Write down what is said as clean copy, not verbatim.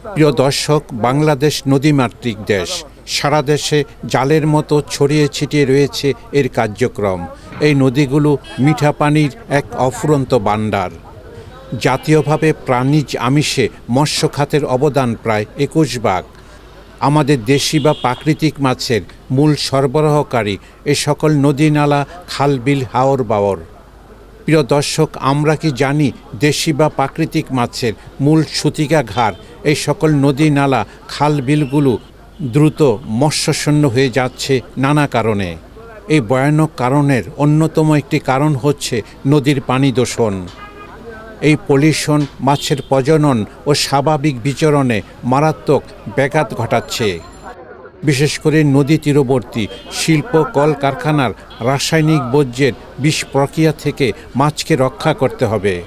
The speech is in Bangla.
প্রিয় দর্শক, বাংলাদেশ নদীমাতৃক দেশ। সারা দেশে জালের মতো ছড়িয়ে ছিটিয়ে রয়েছে এর কার্যক্রম। এই নদীগুলো মিঠা পানির এক অফুরন্ত ভাণ্ডার। জাতীয়ভাবে প্রাণীজ আমিষে মৎস্য খাতের অবদান প্রায় 21 ভাগ। আমাদের দেশি বা প্রাকৃতিক মাছের মূল সরবরাহকারী এ সকল নদী নালা, খাল, বিল, হাওর বাওর। প্রিয় দর্শক, আমরা কি জানি দেশি বা প্রাকৃতিক মাছের মূল সূতিকাঘার এই সকল নদী নালা, খাল, বিলগুলো দ্রুত মৎস্যশূন্য হয়ে যাচ্ছে নানা কারণে। এই ভয়ানক কারণের অন্যতম একটি কারণ হচ্ছে নদীর পানি দূষণ। এই পলিউশন মাছের প্রজনন ও স্বাভাবিক বিচরণে মারাত্মক ব্যাঘাত ঘটাচ্ছে। বিশেষ করে নদী তীরবর্তী শিল্প, কলকারখানার রাসায়নিক বর্জ্যের বিষ প্রক্রিয়া থেকে মাছকে রক্ষা করতে হবে।